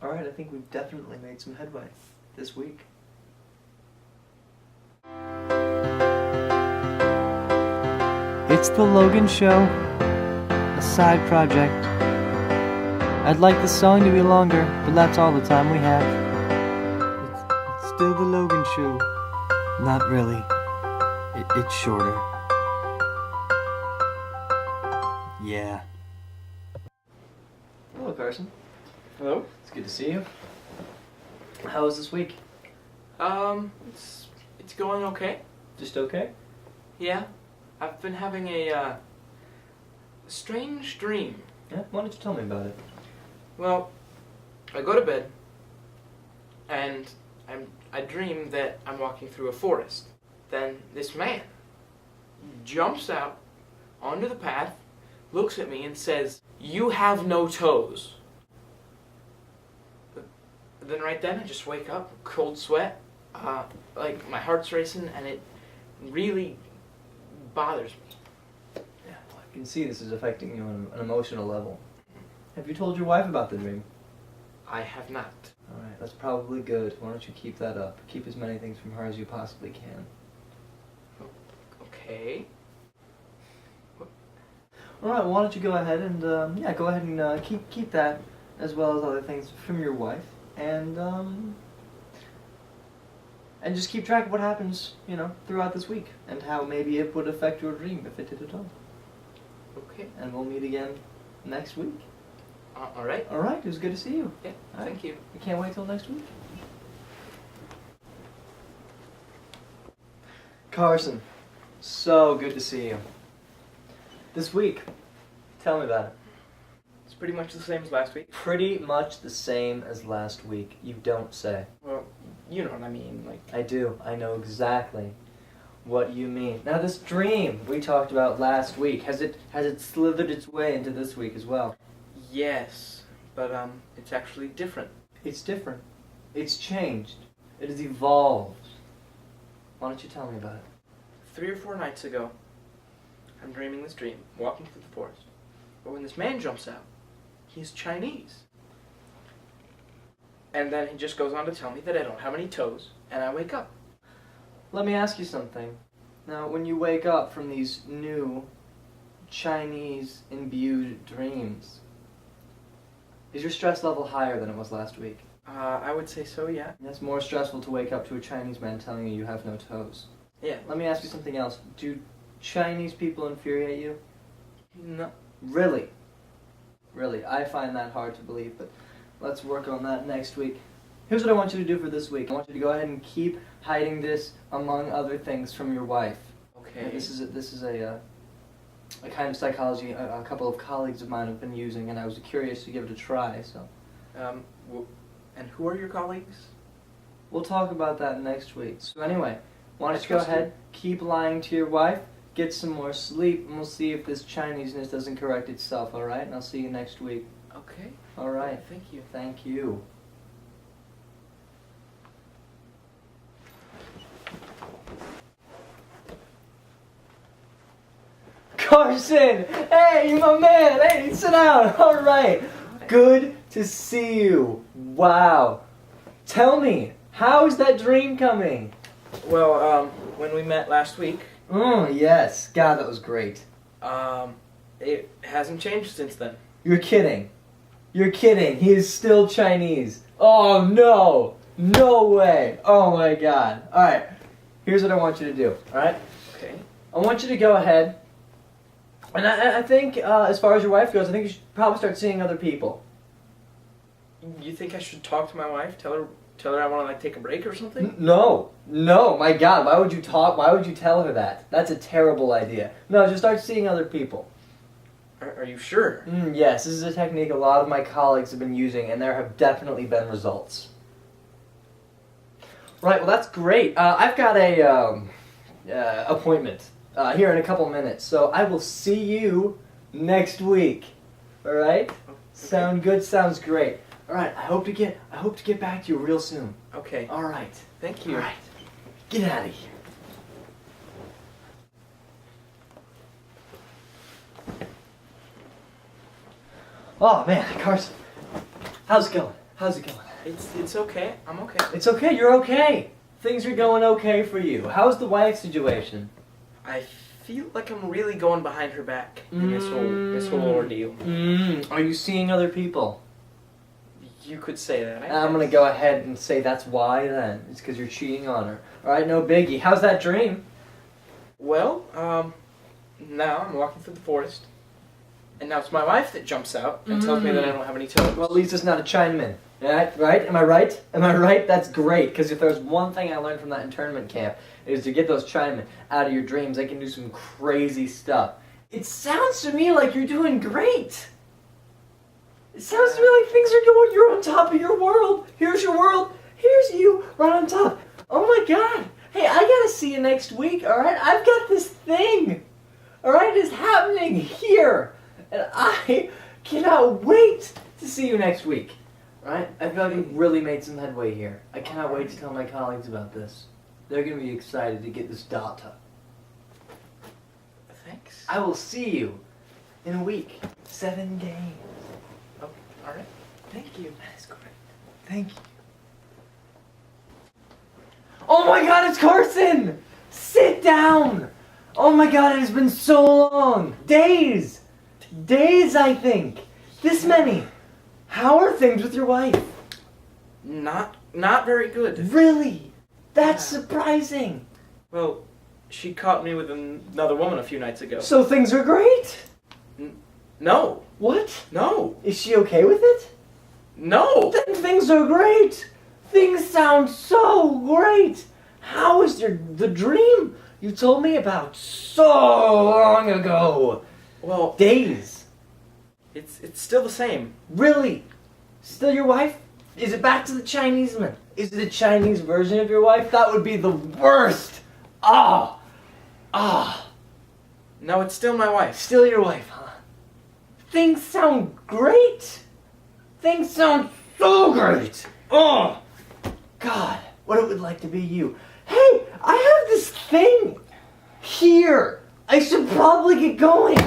Alright, I think we've definitely made some headway this week. It's the Logan Show, a side project. I'd like the song to be longer, but that's all the time we have. It's still the Logan Show. Not really. It's shorter. Yeah. Hello, Carson. Hello? It's good to see you. How was this week? It's going okay. Just okay? Yeah. I've been having a strange dream. Yeah? Why don't you tell me about it? Well, I go to bed and I dream that I'm walking through a forest. Then this man jumps out onto the path, looks at me and says, "You have no toes." But then right then I just wake up, cold sweat, like my heart's racing, and it really bothers me. Yeah, well, I can see this is affecting you on an emotional level. Have you told your wife about the dream? I have not. Alright, that's probably good. Why don't you keep that up? Keep as many things from her as you possibly can. Okay. Alright, why don't you go ahead and, go ahead and keep that as well as other things from your wife. And just keep track of what happens, throughout this week. And how maybe it would affect your dream, if it did at all. Okay. And we'll meet again next week. Alright. Alright, it was good to see you. Yeah, All thank you. We can't wait till next week. Carson, so good to see you. This week, tell me about it. It's pretty much the same as last week. Pretty much the same as last week. You don't say. Well, you know what I mean, like... I do. I know exactly what you mean. Now this dream we talked about last week, has it slithered its way into this week as well? Yes, but it's actually different. It's different. It's changed. It has evolved. Why don't you tell me about it? 3 or 4 nights ago, I'm dreaming this dream, walking through the forest. But when this man jumps out, he's Chinese. And then he just goes on to tell me that I don't have any toes, and I wake up. Let me ask you something. Now, when you wake up from these new Chinese-imbued dreams, is your stress level higher than it was last week? I would say so, yeah. It's more stressful to wake up to a Chinese man telling you you have no toes. Yeah. Let me ask you something else. Do Chinese people infuriate you? No. Really? Really, I find that hard to believe, but let's work on that next week. Here's what I want you to do for this week. I want you to go ahead and keep hiding this, among other things, from your wife. Okay. This is a kind of psychology a couple of colleagues of mine have been using, and I was curious to give it a try, so. And who are your colleagues? We'll talk about that next week. So anyway, why don't you go ahead, keep lying to your wife, get some more sleep, and we'll see if this Chineseness doesn't correct itself, alright? And I'll see you next week. Okay. Alright. Thank you. Thank you. Carson! Hey, my man! Hey, sit down! Alright. Good to see you. Wow. Tell me, how is that dream coming? Well, when we met last week... Yes. God, that was great. It hasn't changed since then. You're kidding. You're kidding. He is still Chinese. Oh, no. No way. Oh, my God. Alright. Here's what I want you to do. Alright? Okay. I want you to go ahead. And I think, as far as your wife goes, I think you should probably start seeing other people. You think I should talk to my wife? Tell her I want to, like, take a break or something? No. No, my God. Why would you tell her that? That's a terrible idea. No, just start seeing other people. Are you sure? Yes, this is a technique a lot of my colleagues have been using, and there have definitely been results. Right, well that's great. I've got a appointment here in a couple minutes, so I will see you next week. All right? Okay. Sound good? Sounds great. All right. I hope to get back to you real soon. Okay. All right. Thank you. All right. Get out of here. Oh man, Carson, how's it going? How's it going? It's okay. I'm okay. It's okay, you're okay. Things are going okay for you. How's the wife situation? I feel like I'm really going behind her back in this whole ordeal. Are you seeing other people? You could say that. I'm gonna go ahead and say that's why then. It's because you're cheating on her. Alright, no biggie. How's that dream? Well, now I'm walking through the forest, and now it's my wife that jumps out and tells me that I don't have any toes. Well, at least it's not a Chinaman. Right? Am I right? Am I right? That's great, because if there's one thing I learned from that internment camp, is to get those Chinamen out of your dreams. They can do some crazy stuff. It sounds to me like you're doing great. It sounds to me like things are going, you're on top of your world. Here's your world. Here's you right on top. Oh my God. Hey, I gotta see you next week, alright? I've got this thing. Alright, it's happening here. And I cannot wait to see you next week. Alright? I feel like we've really made some headway here. I cannot wait to tell my colleagues about this. They're gonna be excited to get this data. Thanks. I will see you in a week. 7 days. Oh, all right. Thank you. That's great. Thank you. Oh my God, it's Carson! Sit down! Oh my God, it has been so long. Days! Days, I think. This many. How are things with your wife? Not very good. Really? That's Yeah. surprising. Well, she caught me with another woman a few nights ago. So things are great? No. What? No. Is she okay with it? No. Then things are great. Things sound so great. How is the dream you told me about so long ago? Well, Days. it's still the same. Really? Still your wife? Is it back to the Chinese man? Is it a Chinese version of your wife? That would be the worst. Ah. No, it's still my wife. Still your wife, huh? Things sound great. Things sound so great. Oh. God, what it would like to be you. Hey, I have this thing here. I should probably get going.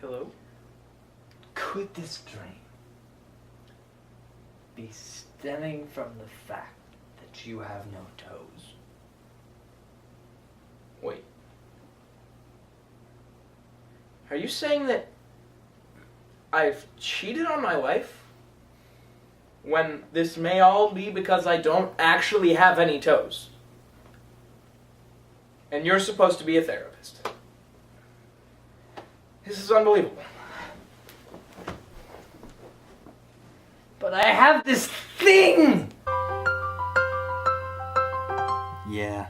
Hello? Could this dream be stemming from the fact that you have no toes? Wait. Are you saying that I've cheated on my wife? When this may all be because I don't actually have any toes? And you're supposed to be a therapist. This is unbelievable. But I have this thing! Yeah.